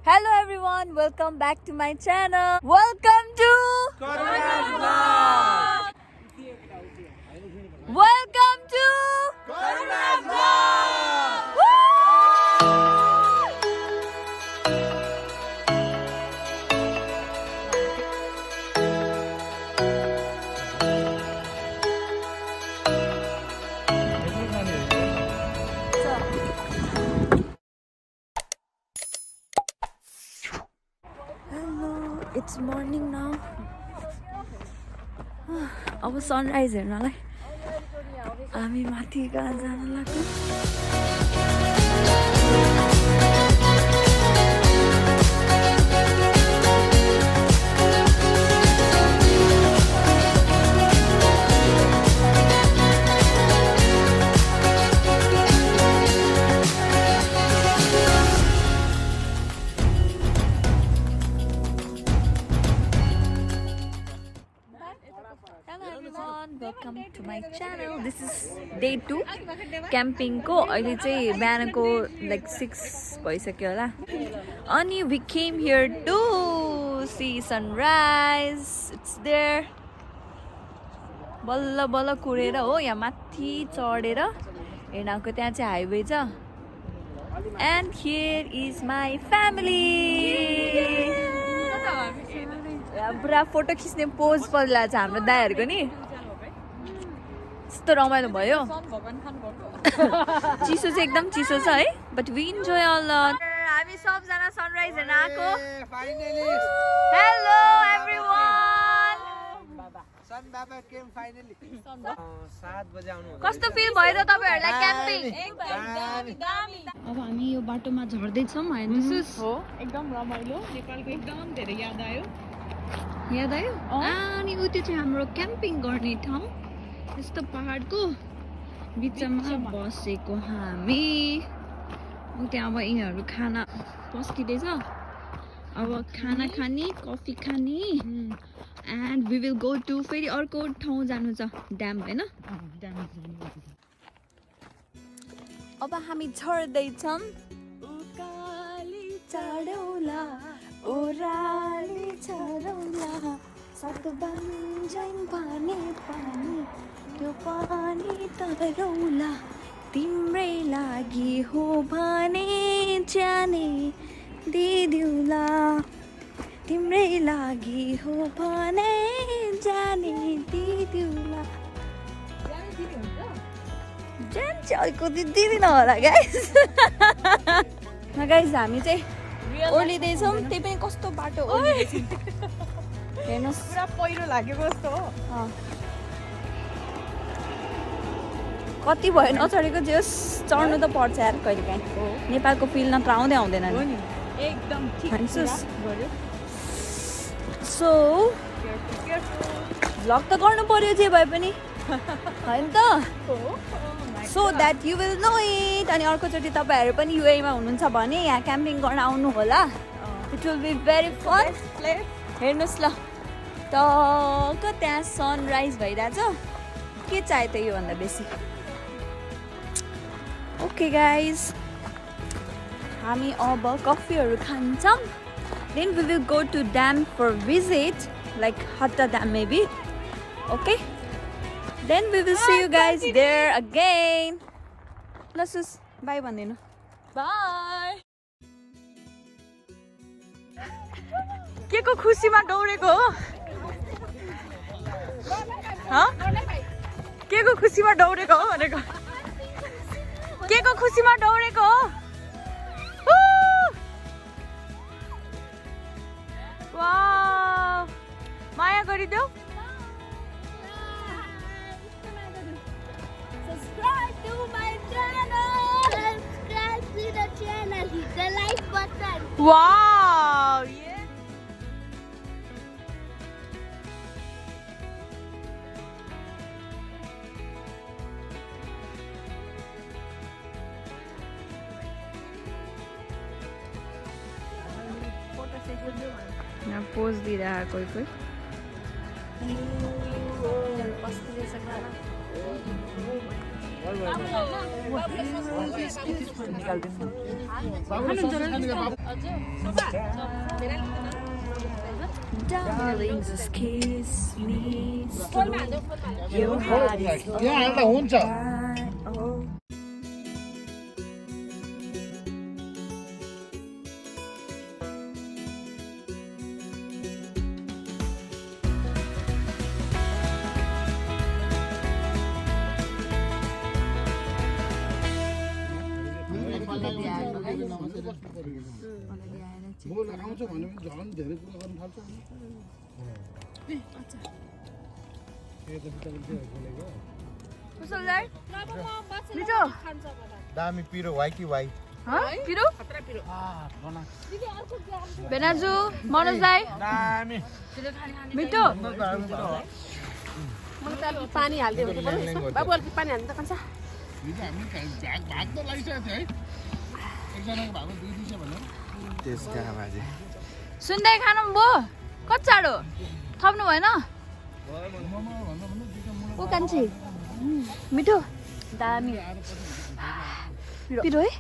Hello everyone, welcome back to my channel. Welcome to Kayak vlog. Welcome to Kayak vlog. Hello, it's morning now. अब sunrise हेर्नलाई हामी माथि कहाँ जान लाग्यो Hello everyone, welcome to my channel. This is day 2 camping ko. अहिले चाहिँ बिहानको like 6 भइसक्यो होला. अनि we came here to see sunrise. It's there. बल्ल बल्ल कुरेर हो यहाँ माथि चढेर हेर्नको त्यहाँ चाहिँ हाइवे छ. And here is my family. पुरा फोटो खिच्ने पोज पर्ला छ हाम्रो दाइहरूको नि यस्तो रमाइलो भयो चिसो चाहिँ एकदम चिसो छ है but we enjoy a lot हामी सबजना सनराइज हेर्न आएको हेलो एभ्रीवान सन बाबा केम फाइनली 7 बजे आउनु कस्तो फिल भयो त तपाईहरुलाई क्याम्पिङ अब हामी यो बाटोमा झर्दै छौं हेर्नुस् हो एकदम रमाइलो नेपालको एकदम धेरै याद आयो अनि उ त्यो चाहिँ हाम्रो क्याम्पिङ गर्ने ठाउँ यस्तो पहाडको बिचमा बसेको हामी त्यहाँ अब यिनीहरू खाना पस्किँदैछ अब खाना खाने कफी खाने and we will go to फेरि अर्को ठाउँ जानु छ ड्याम हैन अब हामी झर्दैछौँ उकाली चढौला ओराली चढौला सतबन्जन पानी पानी त्यो पानी तरौला तिम्रै लागि हो भने जाने दिदिउला तिम्रै लागि हो भने जाने दिदिउला जान्छ अलिकति दिदिन होला गाइस गाइस हामी चाहिँ ओर्लिँदैछौँ त्यही पनि कस्तो बाटो हेर्नुहोस् पुरा पहिरो लागेको जस्तो हो कति भयो नचढेको जे होस् चढ्नु त पर्छ यार कहिले काहीँ नेपालको फिल नत्र आउँदै आउँदैन नि एकदम ठीक गऱ्यो सो भ्लग त गर्नु पर्यो जे भए पनि होइन त so that you will know it अनि अर्कोचोटि तपाईँहरू पनि युएमा हुनुहुन्छ भने यहाँ क्याम्पिङ गर्न आउनु होला it will be very fun हेर्नुहोस् ल टक्क त्यहाँ सनराइज भइरहेछ के चाहियो त योभन्दा बेसी ओके गाइज हामी अब कफीहरू खान्छौँ then we will go to dam for visit like Hatta dam maybe okay Then we will see you guys there again. Let's just bye भनिदिनु. बाइ के को खुसीमा दौडेको हो के को खुसीमा दौडेको हो भनेको के को खुसीमा दौडेको हो वाउ माया गरिदेऊ Subscribe to my channel. Subscribe to the channel. Hit the like button. Wow यहाँ पोज दिइरहेको कोही कोही पस्किँदैछ Darling, just kiss me slow. Your heart is हुन्छ oh. आउँछ भने झन् धेरै कुरा गर्न थाल्छ मिठो दामी पिरो वाइटी वाइट पिरो बेनाजु मनोजलाई दामी मिठो पानी हाल्दियो बाबु अलिकति पानी हाल्नु त कान्छ हिजो हामी भाग त लागिसकेको थियो है एकजनाको भागमा 2 दिन्छ भनेर त्यसका बाजे सुन्दै खानु भयो कति चाँडो थप्नु भएन ओ कान्छी मिठो दामी पिरो है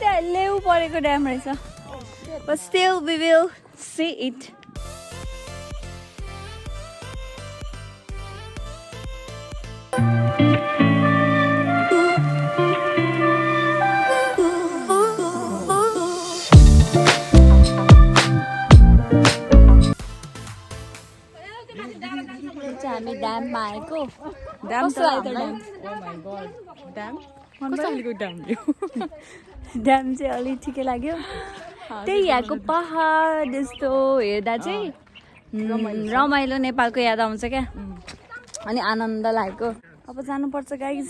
त्यहाँ लेउ परेको ड्याम रहेछ but still we will see it हामी ड्याममा आएको कस्तो लाग्यो ड्याम ड्याम चाहिँ अलिक ठिकै लाग्यो त्यही यहाँको पहाड यस्तो हेर्दा चाहिँ रमाइलो नेपालको याद आउँछ क्या अनि आनन्द लागेको अब जानुपर्छ गाइज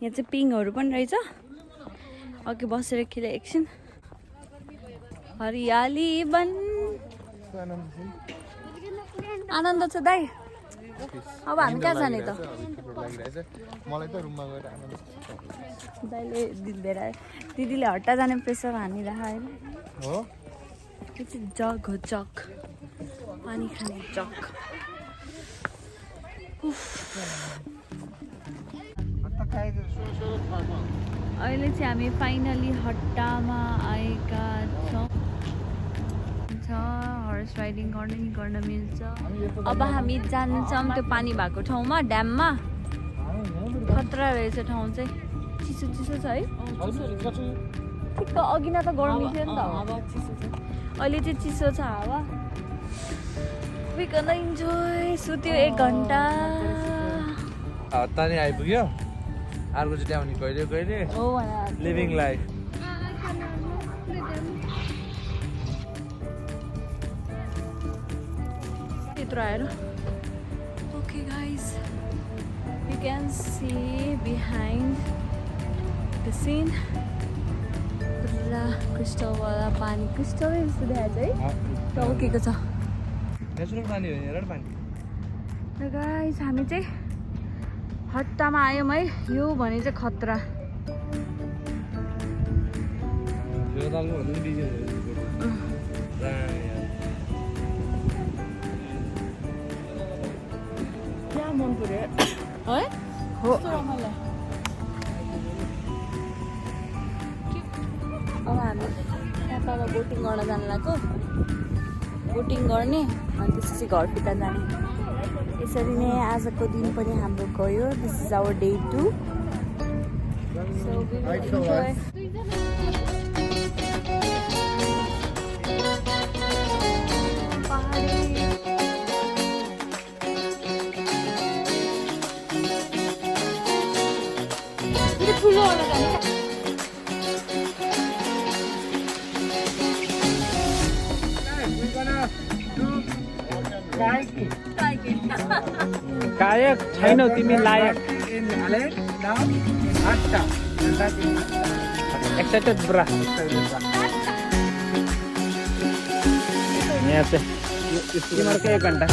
यहाँ चाहिँ पिङहरू पनि रहेछ अघि बसेर खेले एकछिन हरियाली वन आनन्द छ दाइ अब हामी कहाँ जाने त मलाई त रुममा गएर आनन्द दाइले दिदीले हट्टा जाने प्रेसर हानिरह होइन हो यो चाहिँ जग हो जग पानी खाने जग अहिले चाहिँ हामी फाइनली हट्टामा आएका छौँ हर्स राइडिङ गर्न मिल्छ अब हामी जान्छौँ त्यो पानी भएको ठाउँमा ड्याममा खतरा रहेछ ठाउँ चाहिँ चिसो चिसो छ है ठिक्क अघि न त गरमी थियो नि त अहिले चाहिँ चिसो छ हावा वी कैन इन्जोय सुत्यो 1 घन्टा हत्ता नि आइपुग्यो अर्को चाहिँ आउने कहिले कहिले हो लिभिङ लाइफ त्यत्रो आएर okay guys you can see behind the scene पुरा क्रिस्टलवाला पानी क्रिस्टलै जस्तो देखाएको छ है टल्केको छ नेचुरल पानी हो हेर पानी र गाइज हामी चाहिँ हट्टामा आयौँ है यो भने चाहिँ खतरा क्या मन पर्यो है हो अब हामी यहाँ तल बोटिङ गर्न जानु लाग्यो बोटिङ गर्ने अनि त्यसपछि घर फिर्ता जाने यसरी नै आजको दिन पनि हाम्रो गयो this is our day 2 so we will enjoy लायक छैनौ तिमी लायक in Hatta now Hatta excited bro यहाँ चाहिँ तिमीहरूको 1 घण्टा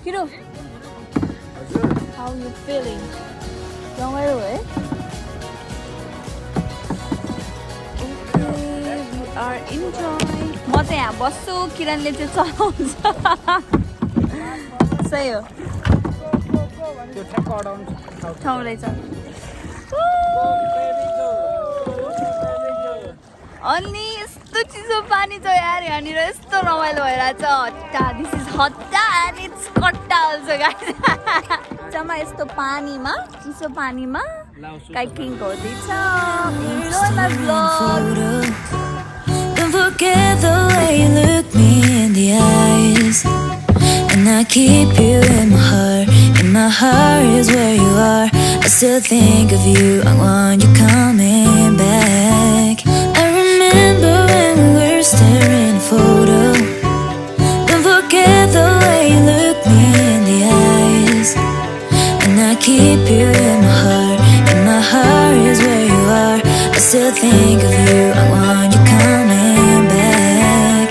Kiro, how you feeling? रमाइलो है? Okay, we are enjoying. म चाहिँ यहाँ बस्छु, किरणले चाहिँ चलाउँछ. सही हो. त्यो ठ्याक्क अडाउन ठाउँ रहेछ. अनि यस्तो चिसो पानी छ यार यहाँनिर यस्तो रमाइलो भइरहेछ Hatta this is Hatta and it's कट्टा अल्सो गाइस जम्मा यस्तो पानीमा चिसो पानीमा काइकिङ गर्दैछ enjoy my vlog Don't forget the way you look me in the eyes and I keep you in my heart is where you are I still think of you I want you coming back Remember when we were staring a photo Don't forget the way you look me in the eyes And I keep you in my heart is where you are I still think of you, I want you coming back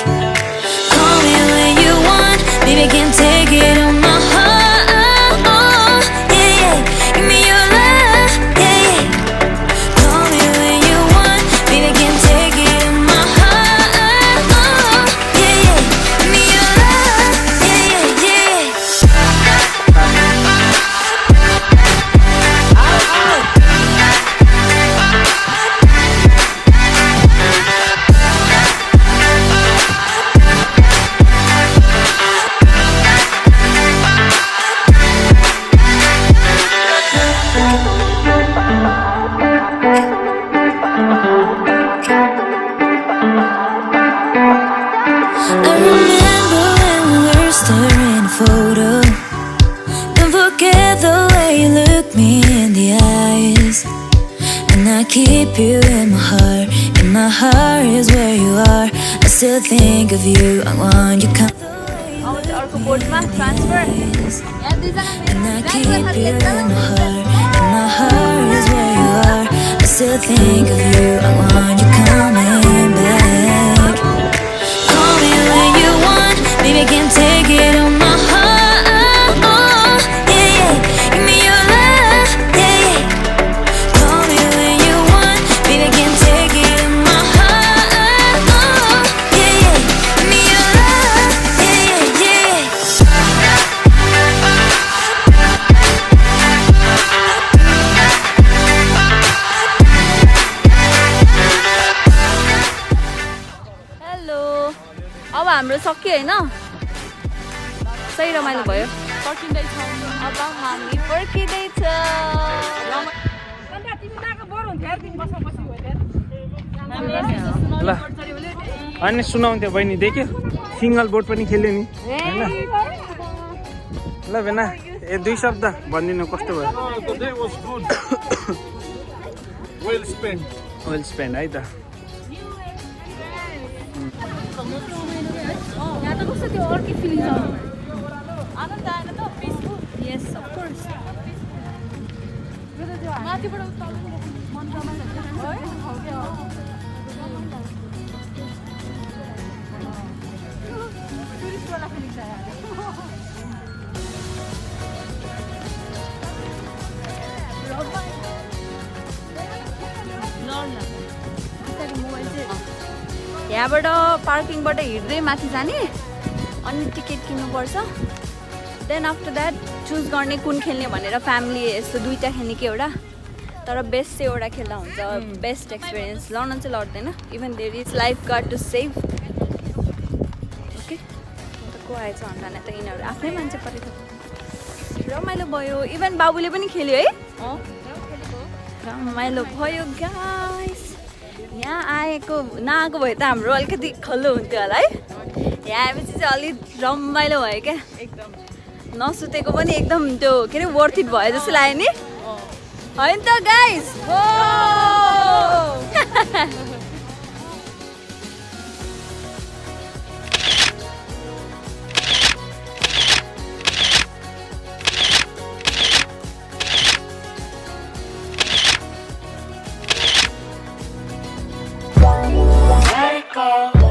Call me when you want, baby I can't take it on my heart yeah, yeah, give me your love, yeah, yeah Call me when you want, baby I can't take it on my heart yeah, yeah, give me your love, yeah, yeah, yeah I remember when we were staring a photo Don't forget the way you look me in the eyes And I keep you in my heart is where you are I still think of you, I want you come आउँछ अर्को बोटमा transfer यहाँ And I keep you in my heart is where you are I still think of you, I want you coming back Call me when you want, baby I can't take it on my heart yeah, yeah, give me your love, yeah, yeah Call me when you want, baby I can't take it on my heart yeah, yeah, give me your love, yeah, yeah, yeah hello अब हाम्रो सक्यो हैन सही रमाइलो भयो पर्खिँदैछ अब हामी फर्किँदैछ ल अनि सुनाउँथ्यो बहिनी देख्यो सिङ्गल बोट पनि खेल्यो नि हैन ल बेना 2 शब्द भनिदिनु कस्तो भयो The day was good. Well spent. Well spend है त यहाँ त कस्तो त्यो अर्कै फिलिङ छ आनन्द आएन त पिसफुल यस अफ कोर्स माथिबाट मन रमाइलो हुन्छ है टुरिस्टवाला फिलिङ छ यहाँ यहाँबाट पार्किङबाट हिँड्दै माथि जाने अनि टिकट किन्नुपर्छ देन आफ्टर द्याट चुज गर्ने कुन खेल्ने भनेर फ्यामिली यस्तो दुईवटा खेल्ने कि एउटा तर बेस्ट चाहिँ एउटा खेल्दा हुन्छ बेस्ट एक्सपिरियन्स लड्न चाहिँ लड्दैन even there is lifeguard to save okay को आएछ भन्दा त यिनीहरू आफ्नै मान्छे परेको रमाइलो भयो इभन बाबुले पनि खेल्यो है रमाइलो भयो गाइस यहाँ आएको नआएको भए त हाम्रो अलिकति खल्लो हुन्थ्यो होला है यहाँ आएपछि चाहिँ अलिक रमाइलो भयो क्या एकदम नसुतेको पनि एकदम त्यो के अरे वर्थ इट भयो जस्तो लाग्यो नि होइन त गाइस Let it go.